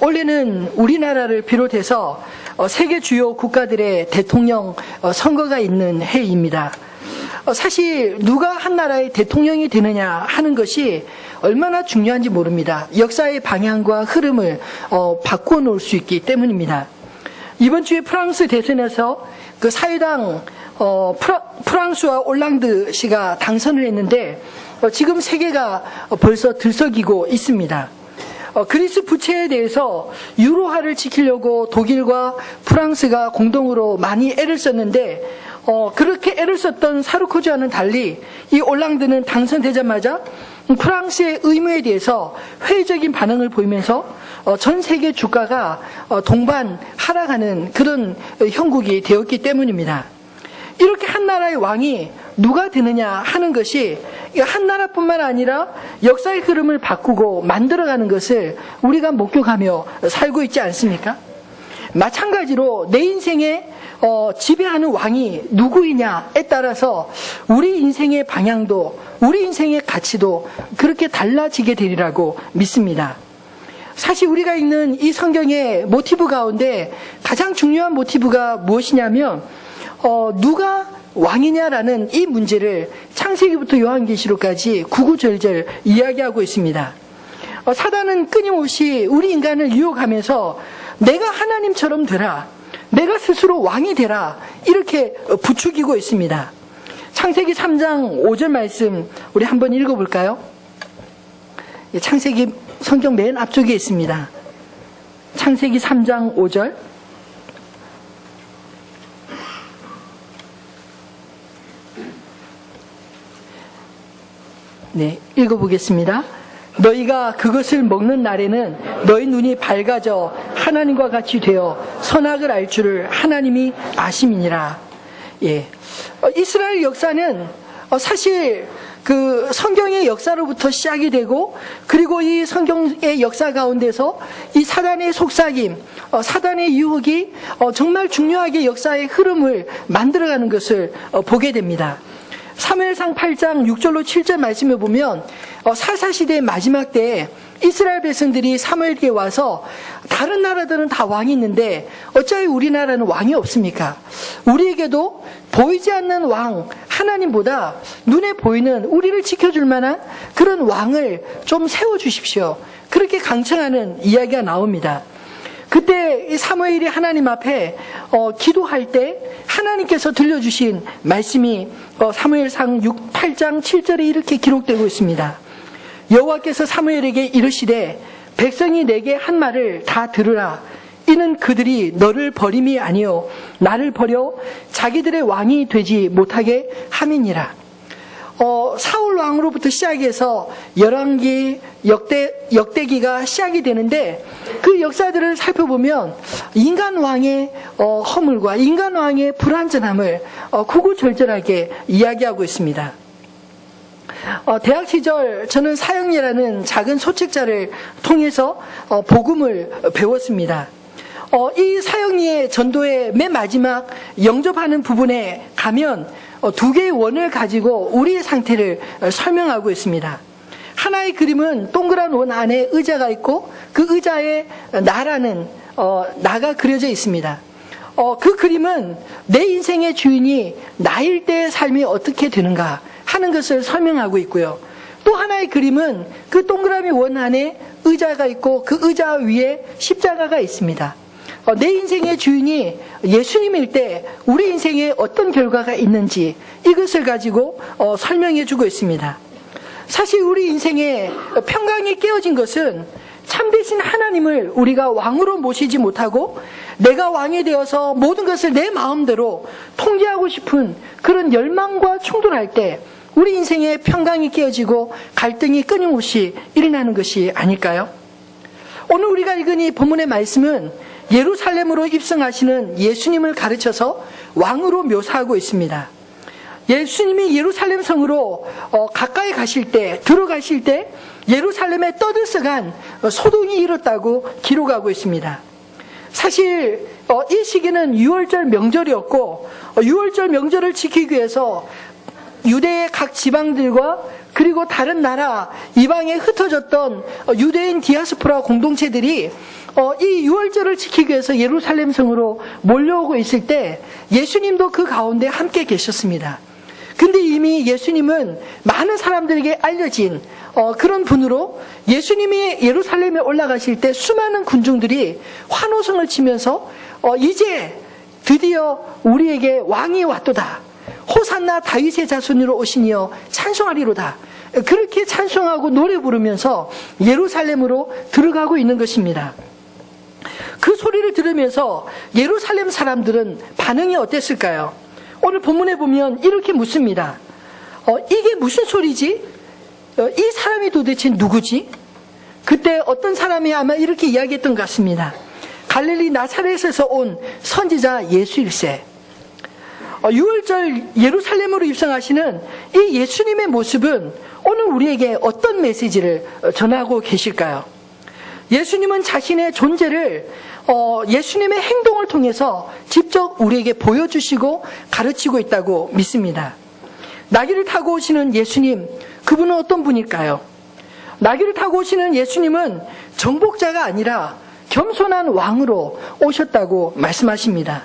올해는 우리나라를 비롯해서 세계 주요 국가들의 대통령 선거가 있는 해입니다. 사실 누가 한 나라의 대통령이 되느냐 하는 것이 얼마나 중요한지 모릅니다. 역사의 방향과 흐름을 바꾸어 놓을 수 있기 때문입니다. 이번 주에 프랑스 대선에서 그 사회당 프랑스와 올랑드 씨가 당선을 했는데 지금 세계가 벌써 들썩이고 있습니다. 그리스 부채에 대해서 유로화를 지키려고 독일과 프랑스가 공동으로 많이 애를 썼는데 그렇게 애를 썼던 사르코지와는 달리 이 올랑드는 당선되자마자 프랑스의 의무에 대해서 회의적인 반응을 보이면서 전 세계 주가가 동반 하락하는 그런 형국이 되었기 때문입니다. 이렇게 한 나라의 왕이 누가 되느냐 하는 것이 한 나라뿐만 아니라 역사의 흐름을 바꾸고 만들어가는 것을 우리가 목격하며 살고 있지 않습니까? 마찬가지로 내 인생에 지배하는 왕이 누구이냐에 따라서 우리 인생의 방향도 우리 인생의 가치도 그렇게 달라지게 되리라고 믿습니다. 사실 우리가 읽는 이 성경의 모티브 가운데 가장 중요한 모티브가 무엇이냐면 누가 왕이냐라는 이 문제를 창세기부터 요한계시록까지 구구절절 이야기하고 있습니다. 사단은 끊임없이 우리 인간을 유혹하면서 내가 하나님처럼 되라, 내가 스스로 왕이 되라 이렇게 부추기고 있습니다. 창세기 3장 5절 말씀 우리 한번 읽어볼까요? 창세기 성경 맨 앞쪽에 있습니다. 창세기 3장 5절. 네, 읽어보겠습니다. 너희가 그것을 먹는 날에는 너희 눈이 밝아져 하나님과 같이 되어 선악을 알 줄을 하나님이 아심이니라. 예, 이스라엘 역사는 사실 그 성경의 역사로부터 시작이 되고 그리고 이 성경의 역사 가운데서 이 사단의 속삭임, 사단의 유혹이 정말 중요하게 역사의 흐름을 만들어가는 것을 보게 됩니다. 사무엘상 8장 6절로 7절 말씀에 보면 사사시대의 마지막 때에 이스라엘 백성들이 사무엘에게 와서 다른 나라들은 다 왕이 있는데 어찌하여 우리나라는 왕이 없습니까? 우리에게도 보이지 않는 왕 하나님보다 눈에 보이는 우리를 지켜줄 만한 그런 왕을 좀 세워주십시오. 그렇게 강청하는 이야기가 나옵니다. 그때 이 사무엘이 하나님 앞에 기도할 때 하나님께서 들려주신 말씀이 사무엘상 8장 7절에 이렇게 기록되고 있습니다. 여호와께서 사무엘에게 이르시되 백성이 내게 한 말을 다 들으라. 이는 그들이 너를 버림이 아니요 나를 버려 자기들의 왕이 되지 못하게 함이니라. 사울 왕으로부터 시작해서 열왕기, 역대기가 시작이 되는데 그 역사들을 살펴보면 인간 왕의 허물과 인간 왕의 불완전함을 구구절절하게 이야기하고 있습니다. 대학 시절 저는 사형리라는 작은 소책자를 통해서 복음을 배웠습니다. 이 사형리의 전도의 맨 마지막 영접하는 부분에 가면 두 개의 원을 가지고 우리의 상태를 설명하고 있습니다. 하나의 그림은 동그란 원 안에 의자가 있고 그 의자에 나라는 나가 그려져 있습니다. 그 그림은 내 인생의 주인이 나일 때의 삶이 어떻게 되는가 하는 것을 설명하고 있고요. 또 하나의 그림은 그 동그라미 원 안에 의자가 있고 그 의자 위에 십자가가 있습니다. 내 인생의 주인이 예수님일 때 우리 인생에 어떤 결과가 있는지 이것을 가지고 설명해 주고 있습니다. 사실 우리 인생에 평강이 깨어진 것은 참되신 하나님을 우리가 왕으로 모시지 못하고 내가 왕이 되어서 모든 것을 내 마음대로 통제하고 싶은 그런 열망과 충돌할 때 우리 인생에 평강이 깨어지고 갈등이 끊임없이 일어나는 것이 아닐까요? 오늘 우리가 읽은 이 본문의 말씀은 예루살렘으로 입성하시는 예수님을 가르쳐서 왕으로 묘사하고 있습니다. 예수님이 예루살렘 성으로 가까이 가실 때, 들어가실 때 예루살렘에 떠들썩한 소동이 일었다고 기록하고 있습니다. 사실 이 시기는 유월절 명절이었고 유월절 명절을 지키기 위해서 유대의 각 지방들과 그리고 다른 나라 이방에 흩어졌던 유대인 디아스포라 공동체들이 이 유월절을 지키기 위해서 예루살렘 성으로 몰려오고 있을 때 예수님도 그 가운데 함께 계셨습니다. 근데 이미 예수님은 많은 사람들에게 알려진 그런 분으로 예수님이 예루살렘에 올라가실 때 수많은 군중들이 환호성을 치면서 이제 드디어 우리에게 왕이 왔도다. 호산나 다윗의 자손으로 오시니여 찬송하리로다. 그렇게 찬송하고 노래 부르면서 예루살렘으로 들어가고 있는 것입니다. 그 소리를 들으면서 예루살렘 사람들은 반응이 어땠을까요? 오늘 본문에 보면 이렇게 묻습니다. 이게 무슨 소리지? 이 사람이 도대체 누구지? 그때 어떤 사람이 아마 이렇게 이야기했던 것 같습니다. 갈릴리 나사렛에서 온 선지자 예수일세. 6월절 예루살렘으로 입성하시는 이 예수님의 모습은 오늘 우리에게 어떤 메시지를 전하고 계실까요? 예수님은 자신의 존재를 예수님의 행동을 통해서 직접 우리에게 보여주시고 가르치고 있다고 믿습니다. 나귀를 타고 오시는 예수님, 그분은 어떤 분일까요? 나귀를 타고 오시는 예수님은 정복자가 아니라 겸손한 왕으로 오셨다고 말씀하십니다.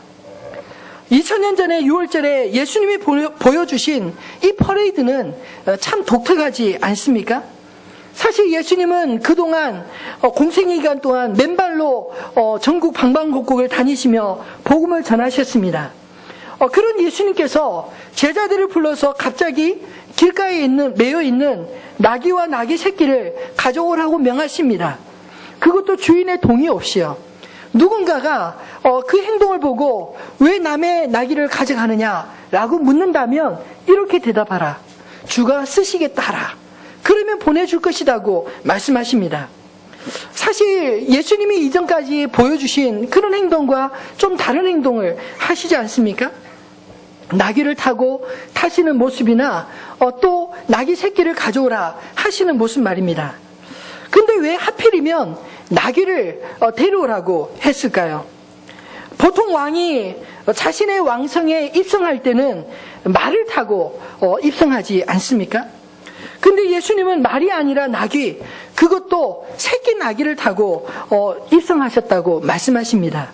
2000년 전에 6월절에 예수님이 보여주신 이 퍼레이드는 참 독특하지 않습니까? 사실 예수님은 그동안 공생의 기간 동안 맨발로 전국 방방곡곡을 다니시며 복음을 전하셨습니다. 그런 예수님께서 제자들을 불러서 갑자기 길가에 매여 있는 나귀와 나귀 새끼를 가져오라고 명하십니다. 그것도 주인의 동의 없이요. 누군가가 그 행동을 보고 왜 남의 나귀를 가져가느냐라고 묻는다면 이렇게 대답하라. 주가 쓰시겠다 하라. 그러면 보내줄 것이라고 말씀하십니다. 사실 예수님이 이전까지 보여주신 그런 행동과 좀 다른 행동을 하시지 않습니까? 나귀를 타고 타시는 모습이나 또 나귀 새끼를 가져오라 하시는 모습 말입니다. 근데 왜 하필이면 나귀를 데려오라고 했을까요? 보통 왕이 자신의 왕성에 입성할 때는 말을 타고 입성하지 않습니까? 근데 예수님은 말이 아니라 나귀, 그것도 새끼 나귀를 타고 입성하셨다고 말씀하십니다.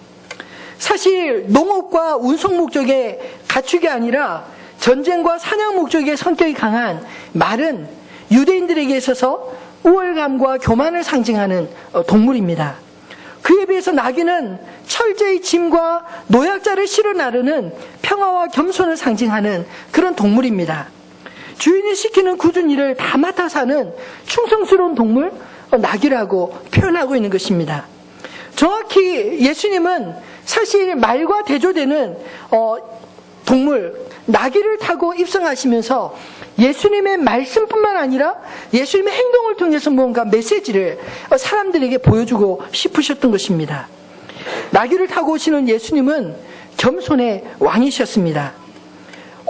사실 농업과 운송 목적의 가축이 아니라 전쟁과 사냥 목적의 성격이 강한 말은 유대인들에게 있어서 우월감과 교만을 상징하는 동물입니다. 그에 비해서 나귀는 철저히 짐과 노약자를 실어 나르는 평화와 겸손을 상징하는 그런 동물입니다. 주인이 시키는 굳은 일을 다 맡아서 하는 충성스러운 동물, 나귀라고 표현하고 있는 것입니다. 정확히 예수님은 사실 말과 대조되는 동물, 나귀를 타고 입성하시면서 예수님의 말씀뿐만 아니라 예수님의 행동을 통해서 뭔가 메시지를 사람들에게 보여주고 싶으셨던 것입니다. 나귀를 타고 오시는 예수님은 겸손의 왕이셨습니다.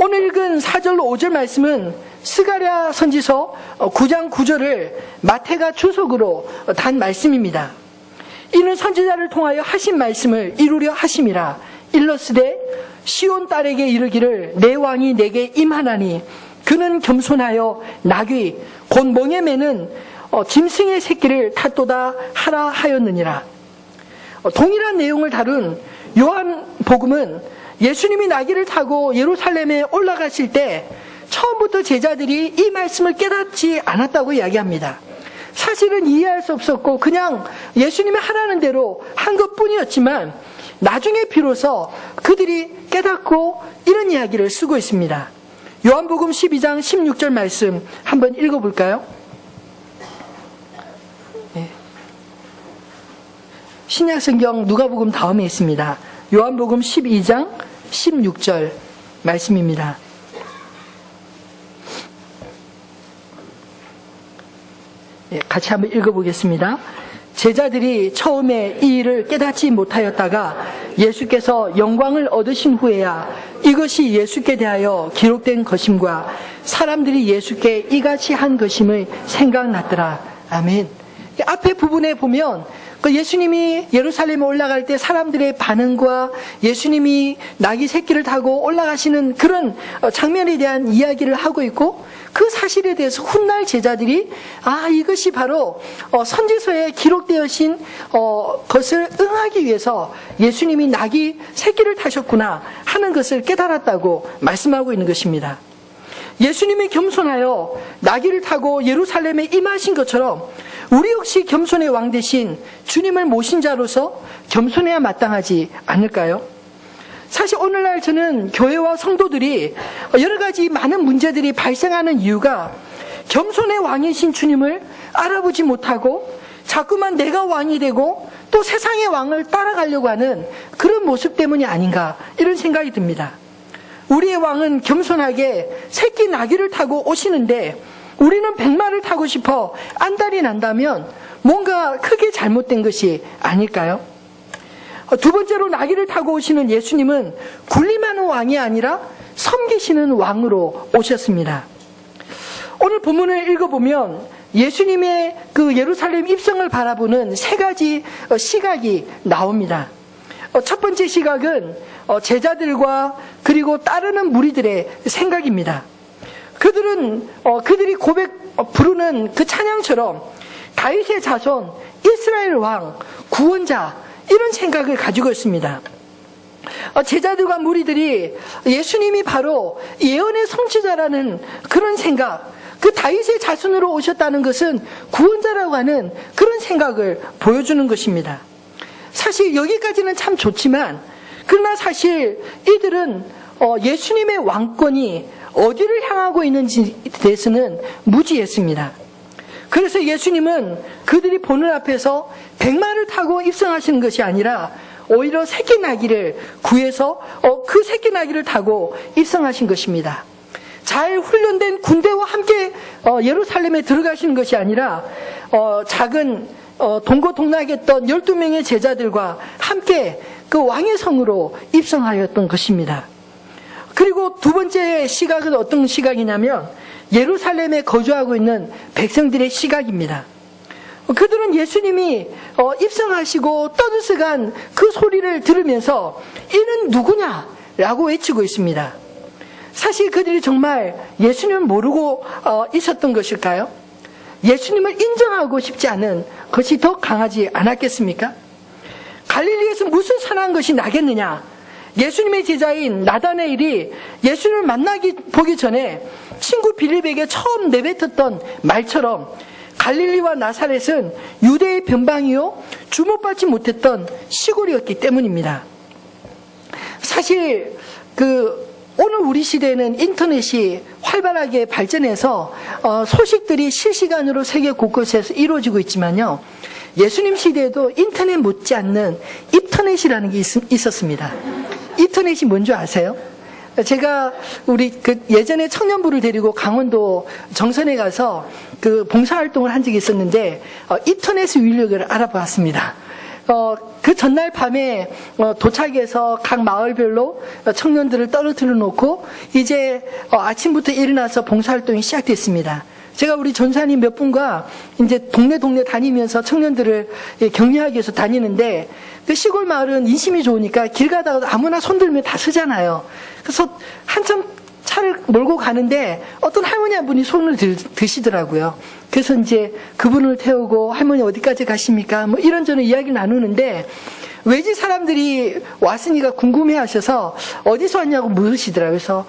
오늘 읽은 4절로 5절 말씀은 스가랴 선지서 9장 9절을 마태가 주석으로 단 말씀입니다. 이는 선지자를 통하여 하신 말씀을 이루려 하심이라. 일러스되 시온 딸에게 이르기를 내 왕이 내게 임하나니 그는 겸손하여 나귀 곧 멍에 매는 짐승의 새끼를 탔도다 하라 하였느니라. 동일한 내용을 다룬 요한복음은 예수님이 나귀를 타고 예루살렘에 올라가실 때 처음부터 제자들이 이 말씀을 깨닫지 않았다고 이야기합니다. 사실은 이해할 수 없었고 그냥 예수님이 하라는 대로 한 것뿐이었지만 나중에 비로소 그들이 깨닫고 이런 이야기를 쓰고 있습니다. 요한복음 12장 16절 말씀 한번 읽어볼까요? 네. 신약성경 누가복음 다음에 있습니다. 요한복음 12장 16절 말씀입니다. 네, 같이 한번 읽어보겠습니다. 제자들이 처음에 이 일을 깨닫지 못하였다가 예수께서 영광을 얻으신 후에야 이것이 예수께 대하여 기록된 것임과 사람들이 예수께 이같이 한 것임을 생각났더라. 아멘. 앞에 부분에 보면 그 예수님이 예루살렘에 올라갈 때 사람들의 반응과 예수님이 나귀 새끼를 타고 올라가시는 그런 장면에 대한 이야기를 하고 있고, 그 사실에 대해서 훗날 제자들이 이것이 바로 선지서에 기록되어진 것을 응하기 위해서 예수님이 나귀 새끼를 타셨구나 하는 것을 깨달았다고 말씀하고 있는 것입니다. 예수님이 겸손하여 나귀를 타고 예루살렘에 임하신 것처럼 우리 역시 겸손의 왕 대신 주님을 모신 자로서 겸손해야 마땅하지 않을까요? 사실 오늘날 저는 교회와 성도들이 여러 가지 많은 문제들이 발생하는 이유가 겸손의 왕이신 주님을 알아보지 못하고 자꾸만 내가 왕이 되고 또 세상의 왕을 따라가려고 하는 그런 모습 때문이 아닌가, 이런 생각이 듭니다. 우리의 왕은 겸손하게 새끼 나귀를 타고 오시는데 우리는 백마를 타고 싶어 안달이 난다면 뭔가 크게 잘못된 것이 아닐까요? 두 번째로 나귀를 타고 오시는 예수님은 군림하는 왕이 아니라 섬기시는 왕으로 오셨습니다. 오늘 본문을 읽어보면 예수님의 그 예루살렘 입성을 바라보는 세 가지 시각이 나옵니다. 첫 번째 시각은 제자들과 그리고 따르는 무리들의 생각입니다. 그들이 부르는 그 찬양처럼 다윗의 자손, 이스라엘 왕, 구원자, 이런 생각을 가지고 있습니다. 제자들과 무리들이 예수님이 바로 예언의 성취자라는 그런 생각, 그 다윗의 자손으로 오셨다는 것은 구원자라고 하는 그런 생각을 보여주는 것입니다. 사실 여기까지는 참 좋지만, 그러나 사실 이들은 예수님의 왕권이 어디를 향하고 있는지에 대해서는 무지했습니다. 그래서 예수님은 그들이 보는 앞에서 백마를 타고 입성하시는 것이 아니라 오히려 새끼 나귀를 구해서 그 새끼 나귀를 타고 입성하신 것입니다. 잘 훈련된 군대와 함께 예루살렘에 들어가시는 것이 아니라 작은 동고동락했던 12명의 제자들과 함께 그 왕의 성으로 입성하였던 것입니다. 그리고 두 번째 시각은 어떤 시각이냐면 예루살렘에 거주하고 있는 백성들의 시각입니다. 그들은 예수님이 입성하시고 떠들썩한 그 소리를 들으면서 이는 누구냐라고 외치고 있습니다. 사실 그들이 정말 예수님을 모르고 있었던 것일까요? 예수님을 인정하고 싶지 않은 것이 더 강하지 않았겠습니까? 갈릴리에서 무슨 선한 것이 나겠느냐? 예수님의 제자인 나다나엘이 예수님을 보기 전에 친구 빌립에게 처음 내뱉었던 말처럼 갈릴리와 나사렛은 유대의 변방이요 주목받지 못했던 시골이었기 때문입니다. 사실 오늘 우리 시대에는 인터넷이 활발하게 발전해서 소식들이 실시간으로 세계 곳곳에서 이루어지고 있지만요, 예수님 시대에도 인터넷 못지않는 입터넷이라는 게 있었습니다. 입터넷이 뭔지 아세요? 제가 예전에 청년부를 데리고 강원도 정선에 가서 그 봉사활동을 한 적이 있었는데 인터넷의 위력을 알아봤습니다. 그 전날 밤에 도착해서 각 마을별로 청년들을 떨어뜨려 놓고 이제 아침부터 일어나서 봉사활동이 시작됐습니다. 제가 우리 전사님 몇 분과 이제 동네 다니면서 청년들을 격려하기 위해서 다니는데, 그 시골 마을은 인심이 좋으니까 길 가다가 아무나 손들면 다 서잖아요. 그래서 한참 차를 몰고 가는데 어떤 할머니 한 분이 손을 드시더라고요. 그래서 이제 그분을 태우고 할머니 어디까지 가십니까? 뭐 이런저런 이야기를 나누는데 외지 사람들이 왔으니까 궁금해 하셔서 어디서 왔냐고 물으시더라고요. 그래서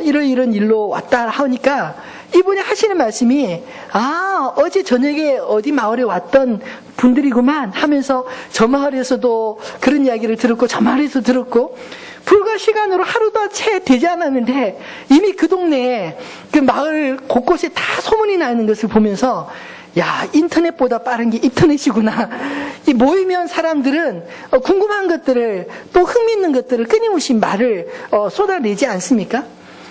이런 일로 왔다 하니까 이분이 하시는 말씀이 어제 저녁에 어디 마을에 왔던 분들이구만 하면서 저 마을에서도 그런 이야기를 들었고 저 마을에서 들었고 불과 시간으로 하루도 채 되지 않았는데 이미 그 동네에 그 마을 곳곳에 다 소문이 나는 것을 보면서 야, 인터넷보다 빠른 게 인터넷이구나. 이 모이면 사람들은 궁금한 것들을 또 흥미있는 것들을 끊임없이 말을 쏟아내지 않습니까?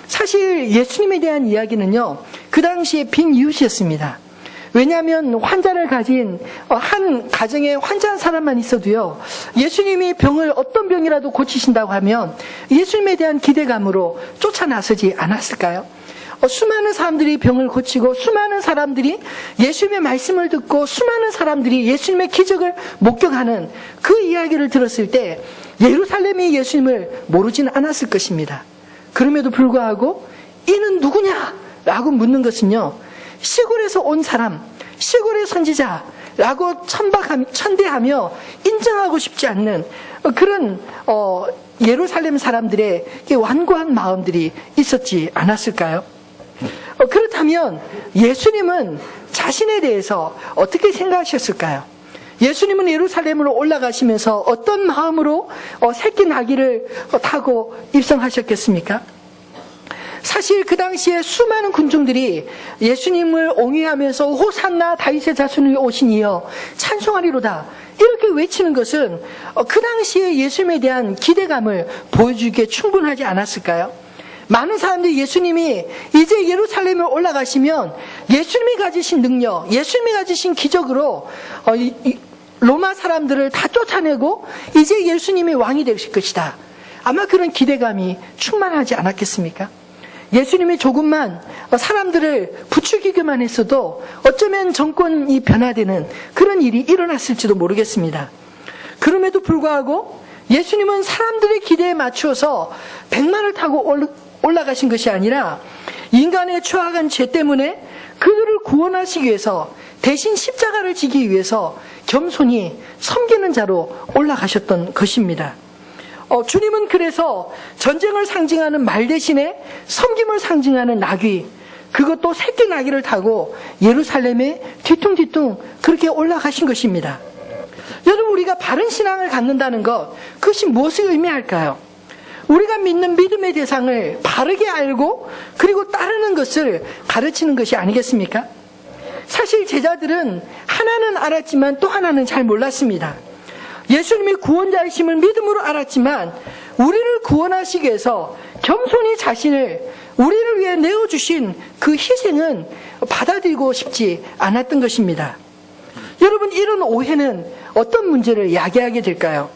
사실 예수님에 대한 이야기는요, 그 당시에 빈 이웃이었습니다. 왜냐하면 환자를 가진 한 가정에 환자한 사람만 있어도요, 예수님이 병을 어떤 병이라도 고치신다고 하면 예수님에 대한 기대감으로 쫓아나서지 않았을까요? 수많은 사람들이 병을 고치고 수많은 사람들이 예수님의 말씀을 듣고 수많은 사람들이 예수님의 기적을 목격하는 그 이야기를 들었을 때 예루살렘이 예수님을 모르지는 않았을 것입니다. 그럼에도 불구하고 이는 누구냐? 라고 묻는 것은요, 시골에서 온 사람, 시골의 선지자라고 천대하며 인정하고 싶지 않는 그런 예루살렘 사람들의 완고한 마음들이 있었지 않았을까요? 그렇다면 예수님은 자신에 대해서 어떻게 생각하셨을까요? 예수님은 예루살렘으로 올라가시면서 어떤 마음으로 새끼 나귀를 타고 입성하셨겠습니까? 사실 그 당시에 수많은 군중들이 예수님을 옹이하면서 호산나 다윗의 자손이 오신 이여 찬송하리로다 이렇게 외치는 것은 그 당시에 예수님에 대한 기대감을 보여주기에 충분하지 않았을까요? 많은 사람들이 예수님이 이제 예루살렘에 올라가시면 예수님이 가지신 능력, 예수님이 가지신 기적으로 로마 사람들을 다 쫓아내고 이제 예수님이 왕이 되실 것이다. 아마 그런 기대감이 충만하지 않았겠습니까? 예수님이 조금만 사람들을 부추기기만 했어도 어쩌면 정권이 변화되는 그런 일이 일어났을지도 모르겠습니다. 그럼에도 불구하고 예수님은 사람들의 기대에 맞추어서 백마를 타고 올라가신 것이 아니라 인간의 추악한 죄 때문에 그들을 구원하시기 위해서 대신 십자가를 지기 위해서 겸손히 섬기는 자로 올라가셨던 것입니다. 주님은 그래서 전쟁을 상징하는 말 대신에 섬김을 상징하는 나귀, 그것도 새끼 나귀를 타고 예루살렘에 뒤뚱뒤뚱 그렇게 올라가신 것입니다. 여러분, 우리가 바른 신앙을 갖는다는 것, 그것이 무엇을 의미할까요? 우리가 믿는 믿음의 대상을 바르게 알고 그리고 따르는 것을 가르치는 것이 아니겠습니까? 사실 제자들은 하나는 알았지만 또 하나는 잘 몰랐습니다. 예수님이 구원자이심을 믿음으로 알았지만 우리를 구원하시기 위해서 겸손히 자신을 우리를 위해 내어주신 그 희생은 받아들이고 싶지 않았던 것입니다. 여러분, 이런 오해는 어떤 문제를 야기하게 될까요?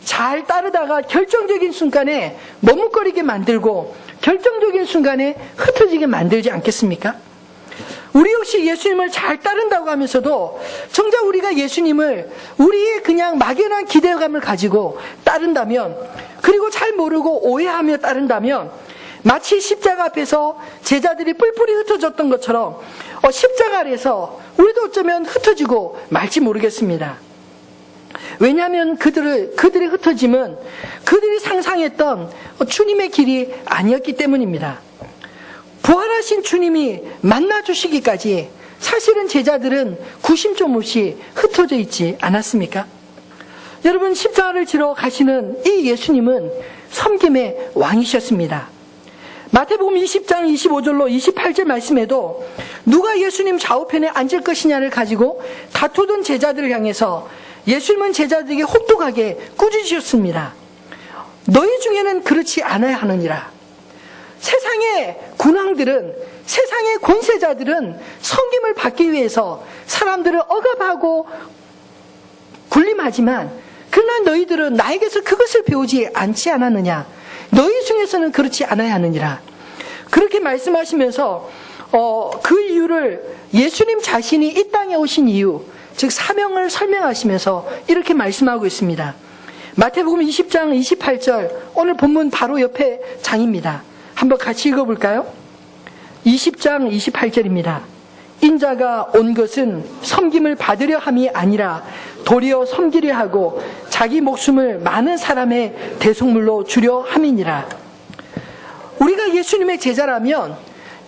잘 따르다가 결정적인 순간에 머뭇거리게 만들고 결정적인 순간에 흩어지게 만들지 않겠습니까? 우리 역시 예수님을 잘 따른다고 하면서도 정작 우리가 예수님을 우리의 그냥 막연한 기대감을 가지고 따른다면, 그리고 잘 모르고 오해하며 따른다면 마치 십자가 앞에서 제자들이 뿔뿔이 흩어졌던 것처럼 십자가 아래서 우리도 어쩌면 흩어지고 말지 모르겠습니다. 왜냐하면 그들의 흩어짐은 그들이 상상했던 주님의 길이 아니었기 때문입니다. 부활하신 주님이 만나주시기까지 사실은 제자들은 구심점 없이 흩어져 있지 않았습니까? 여러분, 십자가를 지러 가시는 이 예수님은 섬김의 왕이셨습니다. 마태복음 20장 25절로 28절 말씀에도 누가 예수님 좌우편에 앉을 것이냐를 가지고 다투던 제자들을 향해서 예수님은 제자들에게 혹독하게 꾸짖으셨습니다. 너희 중에는 그렇지 않아야 하느니라. 세상의 군왕들은, 세상의 권세자들은 섬김을 받기 위해서 사람들을 억압하고 굴림하지만, 그러나 너희들은 나에게서 그것을 배우지 않지 않았느냐. 너희 중에서는 그렇지 않아야 하느니라. 그렇게 말씀하시면서 그 이유를 예수님 자신이 이 땅에 오신 이유, 즉 사명을 설명하시면서 이렇게 말씀하고 있습니다. 마태복음 20장 28절, 오늘 본문 바로 옆에 장입니다. 한번 같이 읽어볼까요? 20장 28절입니다. 인자가 온 것은 섬김을 받으려 함이 아니라 도리어 섬기려 하고 자기 목숨을 많은 사람의 대속물로 주려 함이니라. 우리가 예수님의 제자라면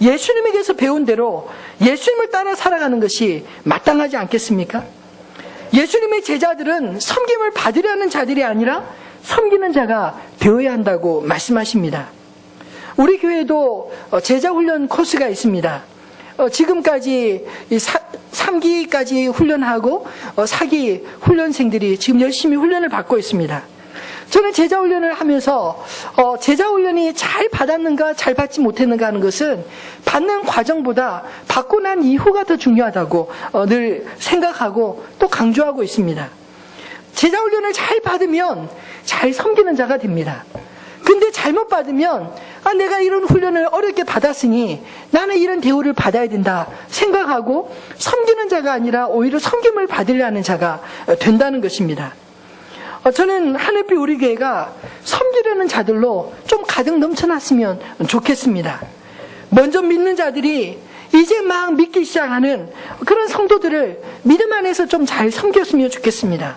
예수님에게서 배운 대로 예수님을 따라 살아가는 것이 마땅하지 않겠습니까? 예수님의 제자들은 섬김을 받으려는 자들이 아니라 섬기는 자가 되어야 한다고 말씀하십니다. 우리 교회도 제자훈련 코스가 있습니다. 지금까지 3기까지 훈련하고 4기 훈련생들이 지금 열심히 훈련을 받고 있습니다. 저는 제자훈련을 하면서 제자훈련이 잘 받았는가 잘 받지 못했는가 하는 것은 받는 과정보다 받고 난 이후가 더 중요하다고 늘 생각하고 또 강조하고 있습니다. 제자훈련을 잘 받으면 잘 섬기는 자가 됩니다. 근데 잘못 받으면 내가 이런 훈련을 어렵게 받았으니 나는 이런 대우를 받아야 된다 생각하고 섬기는 자가 아니라 오히려 섬김을 받으려는 자가 된다는 것입니다. 저는 하늘빛 우리 교회가 섬기려는 자들로 좀 가득 넘쳐났으면 좋겠습니다. 먼저 믿는 자들이 이제 막 믿기 시작하는 그런 성도들을 믿음 안에서 좀 잘 섬겼으면 좋겠습니다.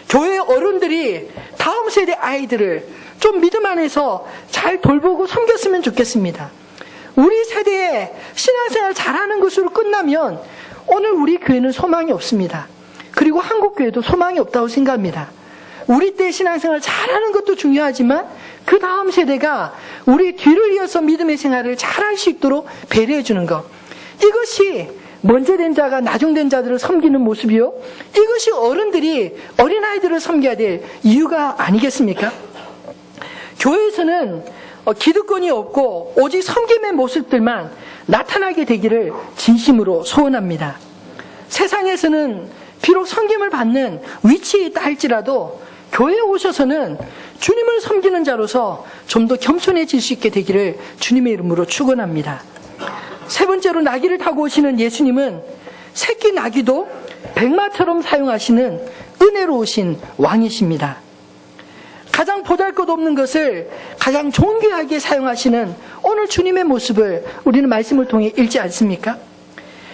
교회 어른들이 다음 세대 아이들을 좀 믿음 안에서 잘 돌보고 섬겼으면 좋겠습니다. 우리 세대에 신앙생활 잘하는 것으로 끝나면 오늘 우리 교회는 소망이 없습니다. 그리고 한국 교회도 소망이 없다고 생각합니다. 우리 때 신앙생활 잘하는 것도 중요하지만 그 다음 세대가 우리 뒤를 이어서 믿음의 생활을 잘할 수 있도록 배려해 주는 것, 이것이 먼저 된 자가 나중된 자들을 섬기는 모습이요, 이것이 어른들이 어린아이들을 섬겨야 될 이유가 아니겠습니까? 교회에서는 기득권이 없고 오직 섬김의 모습들만 나타나게 되기를 진심으로 소원합니다. 세상에서는 비록 섬김을 받는 위치에 있다 할지라도 교회에 오셔서는 주님을 섬기는 자로서 좀 더 겸손해질 수 있게 되기를 주님의 이름으로 축원합니다. 세 번째로, 나귀를 타고 오시는 예수님은 새끼 나귀도 백마처럼 사용하시는 은혜로우신 왕이십니다. 가장 보잘것없는 것을 가장 존귀하게 사용하시는 오늘 주님의 모습을 우리는 말씀을 통해 읽지 않습니까?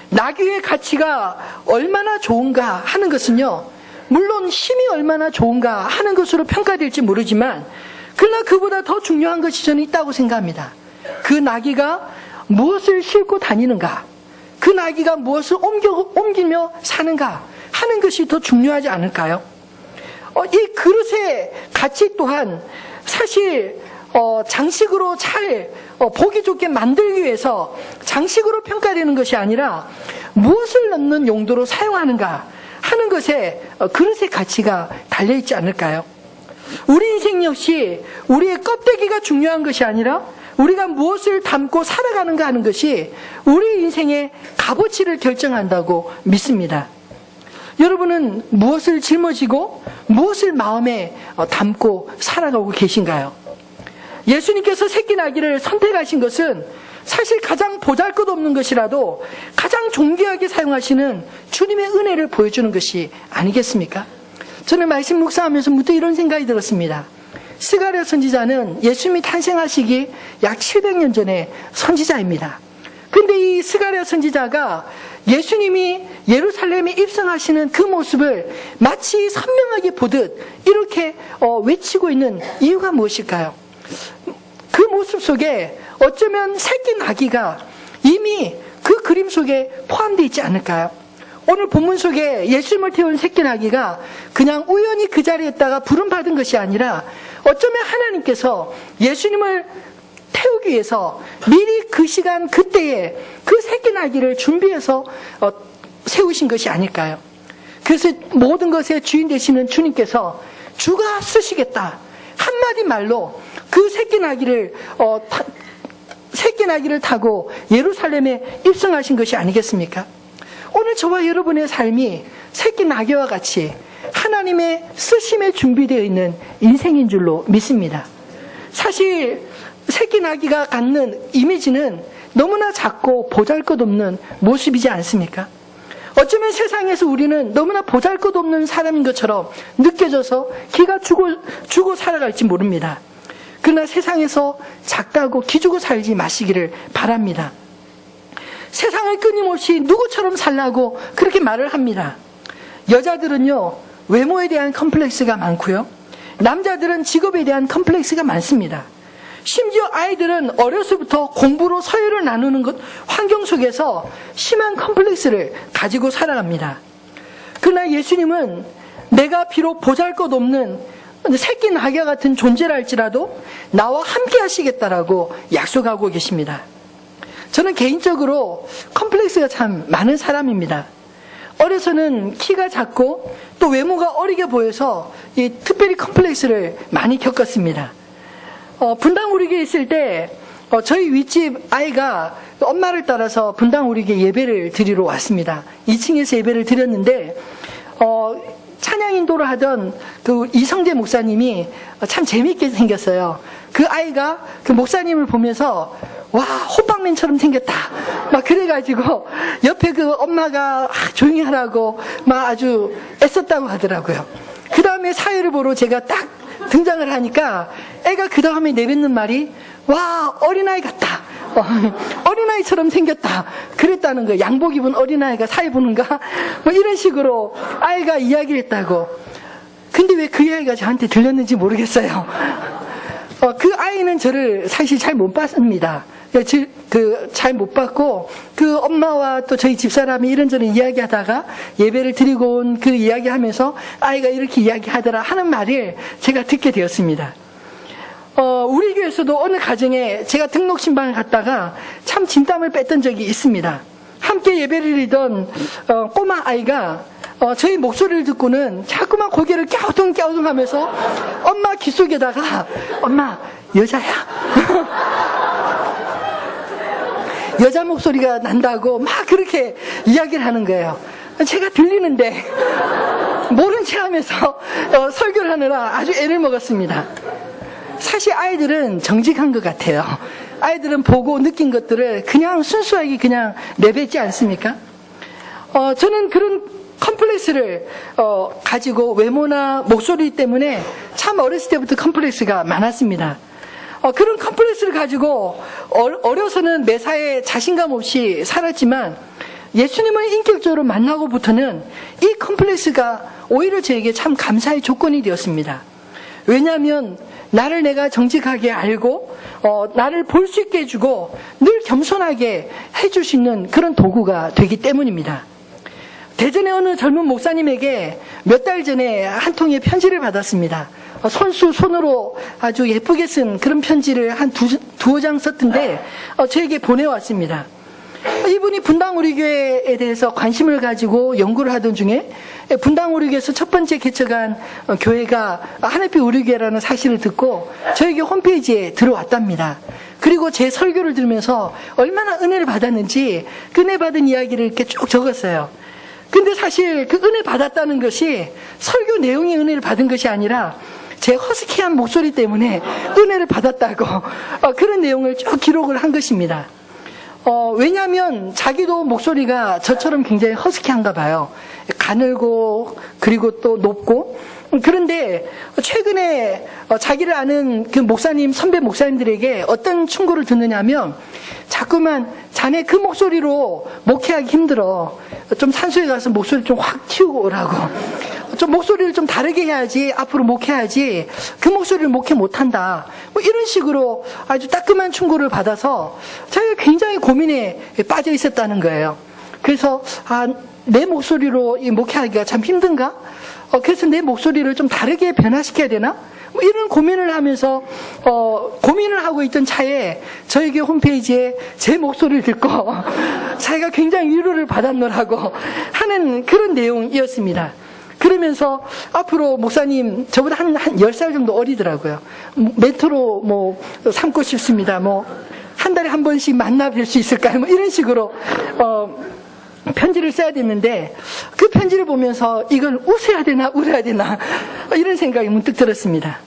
나귀의 가치가 얼마나 좋은가 하는 것은요, 물론 힘이 얼마나 좋은가 하는 것으로 평가될지 모르지만, 그러나 그보다 더 중요한 것이 저는 있다고 생각합니다. 그 나귀가 무엇을 싣고 다니는가, 그 나귀가 무엇을 옮기며 사는가 하는 것이 더 중요하지 않을까요? 이 그릇의 가치 또한 사실 장식으로 잘 보기 좋게 만들기 위해서 장식으로 평가되는 것이 아니라 무엇을 넣는 용도로 사용하는가 하는 것에 그릇의 가치가 달려있지 않을까요? 우리 인생 역시 우리의 껍데기가 중요한 것이 아니라 우리가 무엇을 담고 살아가는가 하는 것이 우리 인생의 값어치를 결정한다고 믿습니다. 여러분은 무엇을 짊어지고 무엇을 마음에 담고 살아가고 계신가요? 예수님께서 새끼 나귀를 선택하신 것은 사실 가장 보잘것없는 것이라도 가장 존귀하게 사용하시는 주님의 은혜를 보여주는 것이 아니겠습니까? 저는 말씀 묵상하면서 문득 이런 생각이 들었습니다. 스가랴 선지자는 예수님이 탄생하시기 약 700년 전의 선지자입니다. 근데 이 스가랴 선지자가 예수님이 예루살렘에 입성하시는 그 모습을 마치 선명하게 보듯 이렇게 외치고 있는 이유가 무엇일까요? 그 모습 속에 어쩌면 새끼 나귀가 이미 그 그림 속에 포함되어 있지 않을까요? 오늘 본문 속에 예수님을 태운 새끼 나귀가 그냥 우연히 그 자리에 있다가 부름받은 것이 아니라 어쩌면 하나님께서 예수님을 태우기 위해서 미리 그 시간 그때에 그 새끼 나귀를 준비해서 세우신 것이 아닐까요? 그래서 모든 것의 주인 되시는 주님께서 주가 쓰시겠다 한마디 말로 그 새끼 나귀를 타고 예루살렘에 입성하신 것이 아니겠습니까? 오늘 저와 여러분의 삶이 새끼 나귀와 같이 하나님의 쓰심에 준비되어 있는 인생인 줄로 믿습니다. 사실 새끼 나귀가 갖는 이미지는 너무나 작고 보잘것없는 모습이지 않습니까? 어쩌면 세상에서 우리는 너무나 보잘것없는 사람인 것처럼 느껴져서 기가 죽어 살아갈지 모릅니다. 그러나 세상에서 작다고 기죽어 살지 마시기를 바랍니다. 세상을 끊임없이 누구처럼 살라고 그렇게 말을 합니다. 여자들은요, 외모에 대한 컴플렉스가 많고요, 남자들은 직업에 대한 컴플렉스가 많습니다. 심지어 아이들은 어려서부터 공부로 서열을 나누는 것 환경 속에서 심한 컴플렉스를 가지고 살아갑니다. 그러나 예수님은 내가 비록 보잘것없는 새끼 나귀와 같은 존재라 할지라도 나와 함께 하시겠다라고 약속하고 계십니다. 저는 개인적으로 컴플렉스가 참 많은 사람입니다. 어려서는 키가 작고 또 외모가 어리게 보여서 특별히 컴플렉스를 많이 겪었습니다. 분당우리교에 있을 때 저희 윗집 아이가 엄마를 따라서 분당우리교에 예배를 드리러 왔습니다. 2층에서 예배를 드렸는데 찬양 인도를 하던 그 이성재 목사님이 참 재미있게 생겼어요. 그 아이가 그 목사님을 보면서 와, 호빵맨처럼 생겼다 막 그래가지고 옆에 그 엄마가 조용히 하라고 막 아주 애썼다고 하더라고요. 그 다음에 사회를 보러 제가 딱 등장을 하니까 애가 그 다음에 내뱉는 말이 와, 어린아이 같다, 어린아이처럼 생겼다 그랬다는 거예요. 양복 입은 어린아이가 사회 보는가 뭐 이런 식으로 아이가 이야기를 했다고. 근데 왜 그 이야기가 저한테 들렸는지 모르겠어요. 그 아이는 저를 사실 잘 못 봤습니다. 잘 못 봤고, 그 엄마와 또 저희 집사람이 이런저런 이야기하다가 예배를 드리고 온 그 이야기 하면서 아이가 이렇게 이야기하더라 하는 말을 제가 듣게 되었습니다. 우리 교회에서도 어느 가정에 제가 등록 신방을 갔다가 참 진땀을 뺐던 적이 있습니다. 함께 예배를 드리던 꼬마 아이가 저희 목소리를 듣고는 자꾸만 고개를 갸우뚱갸우뚱 하면서 엄마 귀 속에다가 엄마 여자야 여자 목소리가 난다고 막 그렇게 이야기를 하는 거예요. 제가 들리는데 모른 체 하면서 설교를 하느라 아주 애를 먹었습니다. 사실 아이들은 정직한 것 같아요. 아이들은 보고 느낀 것들을 그냥 순수하게 그냥 내뱉지 않습니까? 저는 그런 컴플렉스를 가지고 외모나 목소리 때문에 참 어렸을 때부터 컴플렉스가 많았습니다. 그런 컴플렉스를 가지고 어려서는 매사에 자신감 없이 살았지만 예수님을 인격적으로 만나고부터는 이 컴플렉스가 오히려 저에게 참 감사의 조건이 되었습니다. 왜냐하면 나를 내가 정직하게 알고 나를 볼 수 있게 해주고 늘 겸손하게 해줄 수 있는 그런 도구가 되기 때문입니다. 대전의 어느 젊은 목사님에게 몇 달 전에 한 통의 편지를 받았습니다. 손으로 아주 예쁘게 쓴 그런 편지를 한 두어 장 썼던데 저에게 보내왔습니다. 이분이 분당 우리 교회에 대해서 관심을 가지고 연구를 하던 중에 분당 우리 교회에서 첫 번째 개척한 교회가 하늘빛 우리 교회라는 사실을 듣고 저에게 홈페이지에 들어왔답니다. 그리고 제 설교를 들으면서 얼마나 은혜를 받았는지 그 은혜 받은 이야기를 이렇게 쭉 적었어요. 근데 사실 그 은혜 받았다는 것이 설교 내용이 은혜를 받은 것이 아니라 제 허스키한 목소리 때문에 은혜를 받았다고 그런 내용을 쭉 기록을 한 것입니다. 왜냐하면 자기도 목소리가 저처럼 굉장히 허스키한가 봐요. 가늘고 그리고 또 높고. 그런데 최근에 자기를 아는 그 목사님, 선배 목사님들에게 어떤 충고를 듣느냐 하면 자꾸만 자네 그 목소리로 목회하기 힘들어. 좀 산소에 가서 목소리 좀 확 틔우고 오라고. 좀 목소리를 좀 다르게 해야지 앞으로 목회하지 그 목소리를 목회 못한다. 뭐 이런 식으로 아주 따끔한 충고를 받아서 자기가 굉장히 고민에 빠져 있었다는 거예요. 그래서 내 목소리로 이 목회하기가 참 힘든가? 그래서 내 목소리를 좀 다르게 변화시켜야 되나? 뭐 이런 고민을 하면서 고민을 하고 있던 차에 저에게 홈페이지에 제 목소리를 듣고 자기가 굉장히 위로를 받았노라고 하는 그런 내용이었습니다. 그러면서 앞으로 목사님 저보다 한 10살 정도 어리더라고요. 멘토로 뭐 삼고 싶습니다. 뭐 한 달에 한 번씩 만나 뵐 수 있을까요? 뭐 이런 식으로 편지를 써야 됐는데 그 편지를 보면서 이걸 웃어야 되나 울어야 되나 이런 생각이 문득 들었습니다.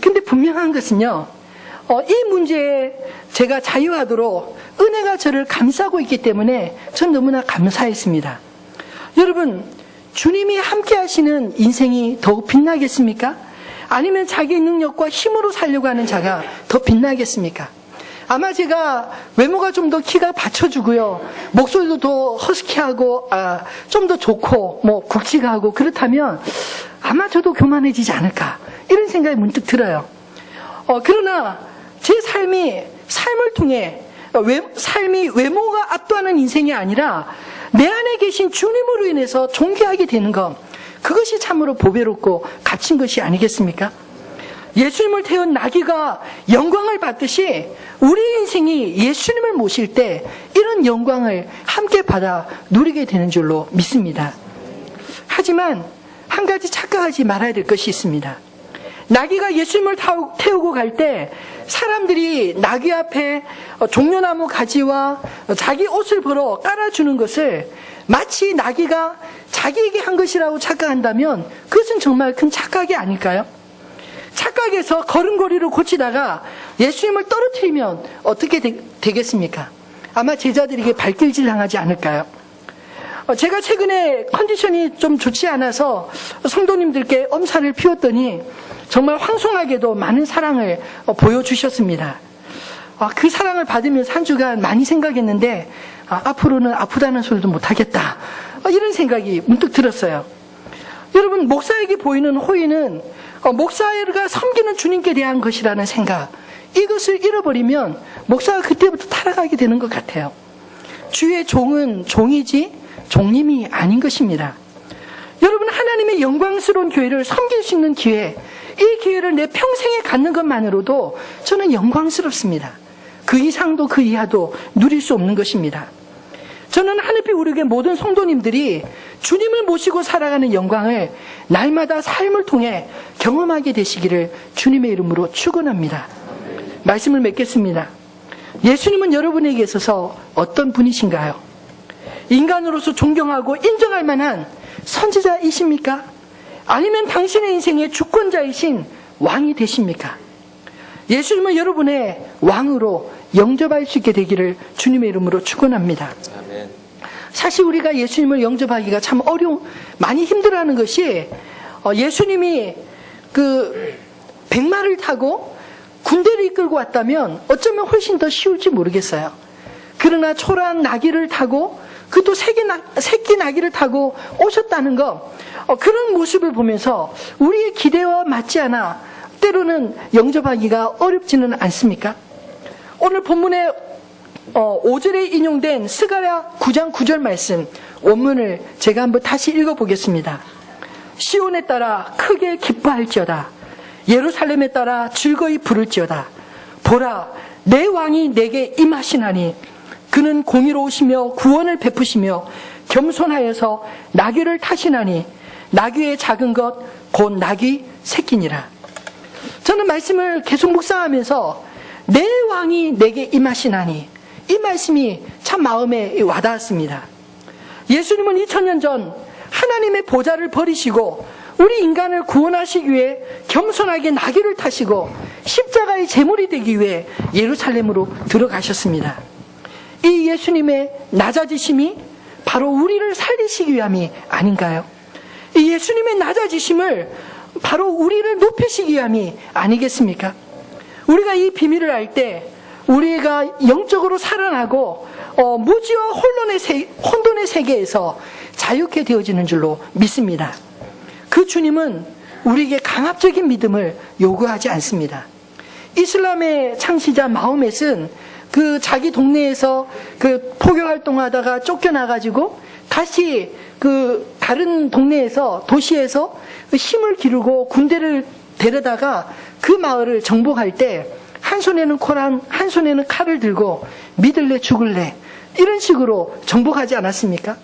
근데 분명한 것은요, 이 문제에 제가 자유하도록 은혜가 저를 감싸고 있기 때문에 전 너무나 감사했습니다. 여러분, 주님이 함께 하시는 인생이 더욱 빛나겠습니까? 아니면 자기 능력과 힘으로 살려고 하는 자가 더 빛나겠습니까? 아마 제가 외모가 좀 더 키가 받쳐주고요, 목소리도 더 허스키하고 좀 더 좋고 뭐 굵직하고 그렇다면 아마 저도 교만해지지 않을까 이런 생각이 문득 들어요. 그러나 제 삶을 통해 삶이 외모가 압도하는 인생이 아니라 내 안에 계신 주님으로 인해서 존귀하게 되는 것, 그것이 참으로 보배롭고 값진 것이 아니겠습니까? 예수님을 태운 나귀가 영광을 받듯이 우리 인생이 예수님을 모실 때 이런 영광을 함께 받아 누리게 되는 줄로 믿습니다. 하지만 한 가지 착각하지 말아야 될 것이 있습니다. 나귀가 예수님을 태우고 갈 때 사람들이 나귀 앞에 종려나무 가지와 자기 옷을 벌어 깔아주는 것을 마치 나귀가 자기에게 한 것이라고 착각한다면 그것은 정말 큰 착각이 아닐까요? 착각해서 걸음걸이를 고치다가 예수님을 떨어뜨리면 어떻게 되겠습니까? 아마 제자들에게 발길질 당하지 않을까요? 제가 최근에 컨디션이 좀 좋지 않아서 성도님들께 엄살을 피웠더니 정말 황송하게도 많은 사랑을 보여주셨습니다. 그 사랑을 받으면서 한 주간 많이 생각했는데 앞으로는 아프다는 소리도 못하겠다, 이런 생각이 문득 들었어요. 여러분, 목사에게 보이는 호의는 목사가 섬기는 주님께 대한 것이라는 생각, 이것을 잃어버리면 목사가 그때부터 타락하게 되는 것 같아요. 주의 종은 종이지 종님이 아닌 것입니다. 여러분, 하나님의 영광스러운 교회를 섬길 수 있는 기회, 이 기회를 내 평생에 갖는 것만으로도 저는 영광스럽습니다. 그 이상도 그 이하도 누릴 수 없는 것입니다. 저는 하늘빛 우리의 모든 성도님들이 주님을 모시고 살아가는 영광을 날마다 삶을 통해 경험하게 되시기를 주님의 이름으로 축원합니다. 말씀을 맺겠습니다. 예수님은 여러분에게 있어서 어떤 분이신가요? 인간으로서 존경하고 인정할 만한 선지자이십니까? 아니면 당신의 인생의 주권자이신 왕이 되십니까? 예수님은 여러분의 왕으로 영접할 수 있게 되기를 주님의 이름으로 축원합니다. 아멘. 사실 우리가 예수님을 영접하기가 참 많이 힘들어하는 것이, 예수님이 그 백마를 타고 군대를 이끌고 왔다면 어쩌면 훨씬 더 쉬울지 모르겠어요. 그러나 초라한 나귀를 타고, 그것도 새끼 나귀를 타고 오셨다는 것, 그런 모습을 보면서 우리의 기대와 맞지 않아 때로는 영접하기가 어렵지는 않습니까? 오늘 본문에 5절에 인용된 스가랴 9장 9절 말씀, 원문을 제가 한번 다시 읽어보겠습니다. 시온에 따라 크게 기뻐할지어다. 예루살렘에 따라 즐거이 부를지어다. 보라, 내 왕이 내게 임하시나니 그는 공의로우시며 구원을 베푸시며 겸손하여서 나귀를 타시나니 나귀의 작은 것 곧 나귀 새끼니라. 저는 말씀을 계속 묵상하면서 내 왕이 내게 임하시나니, 이 말씀이 참 마음에 와닿았습니다. 예수님은 2000년 전 하나님의 보좌를 버리시고 우리 인간을 구원하시기 위해 겸손하게 나귀를 타시고 십자가의 제물이 되기 위해 예루살렘으로 들어가셨습니다. 이 예수님의 낮아지심이 바로 우리를 살리시기 위함이 아닌가요? 이 예수님의 낮아지심을 바로 우리를 높이시기 위함이 아니겠습니까? 우리가 이 비밀을 알 때 우리가 영적으로 살아나고 무지와 혼돈의 세계에서 자유케 되어지는 줄로 믿습니다. 그 주님은 우리에게 강압적인 믿음을 요구하지 않습니다. 이슬람의 창시자 마호멧은 그 자기 동네에서 그 포교 활동하다가 쫓겨나가지고 다시 그 다른 동네에서, 도시에서 힘을 기르고 군대를 데려다가 그 마을을 정복할 때 한 손에는 코란, 한 손에는 칼을 들고 믿을래 죽을래, 이런 식으로 정복하지 않았습니까?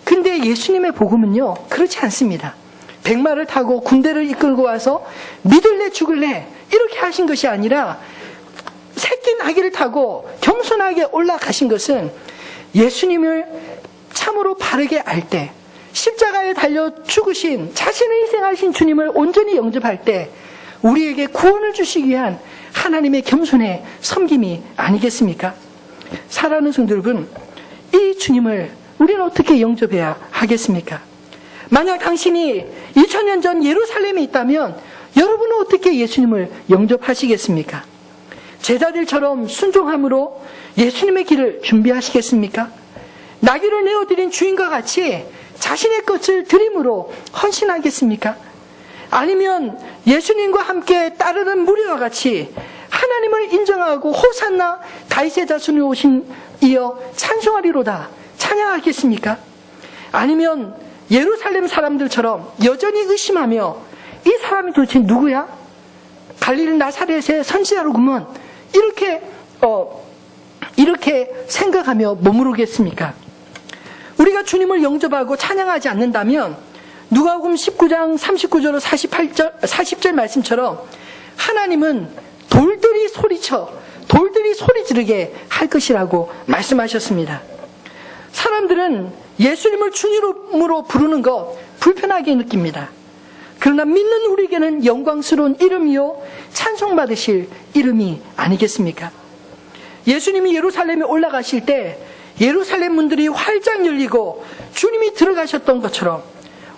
근데 예수님의 복음은요, 그렇지 않습니다. 백마를 타고 군대를 이끌고 와서 믿을래 죽을래 이렇게 하신 것이 아니라 새끼 나귀를 타고 겸손하게 올라가신 것은 예수님을 참으로 바르게 알 때, 십자가에 달려 죽으신, 자신을 희생하신 주님을 온전히 영접할 때 우리에게 구원을 주시기 위한 하나님의 겸손의 섬김이 아니겠습니까? 사랑하는 성도 여러분, 이 주님을 우리는 어떻게 영접해야 하겠습니까? 만약 당신이 2000년 전 예루살렘에 있다면 여러분은 어떻게 예수님을 영접하시겠습니까? 제자들처럼 순종함으로 예수님의 길을 준비하시겠습니까? 나귀를 내어드린 주인과 같이 자신의 것을 드림으로 헌신하겠습니까? 아니면 예수님과 함께 따르는 무리와 같이 하나님을 인정하고 호산나 다윗의 자손이 오신 이어 찬송하리로다 찬양하겠습니까? 아니면 예루살렘 사람들처럼 여전히 의심하며 이 사람이 도대체 누구야? 갈릴리 나사렛의 선지자로구먼, 이렇게 생각하며 머무르겠습니까? 우리가 주님을 영접하고 찬양하지 않는다면 누가복음 19장 39절 40절 말씀처럼 하나님은 돌들이 소리 지르게 할 것이라고 말씀하셨습니다. 사람들은 예수님을 주님으로 부르는 것 불편하게 느낍니다. 그러나 믿는 우리에게는 영광스러운 이름이요 찬송받으실 이름이 아니겠습니까? 예수님이 예루살렘에 올라가실 때 예루살렘 문들이 활짝 열리고 주님이 들어가셨던 것처럼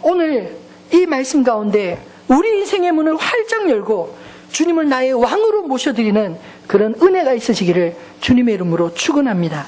오늘 이 말씀 가운데 우리 인생의 문을 활짝 열고 주님을 나의 왕으로 모셔드리는 그런 은혜가 있으시기를 주님의 이름으로 축원합니다.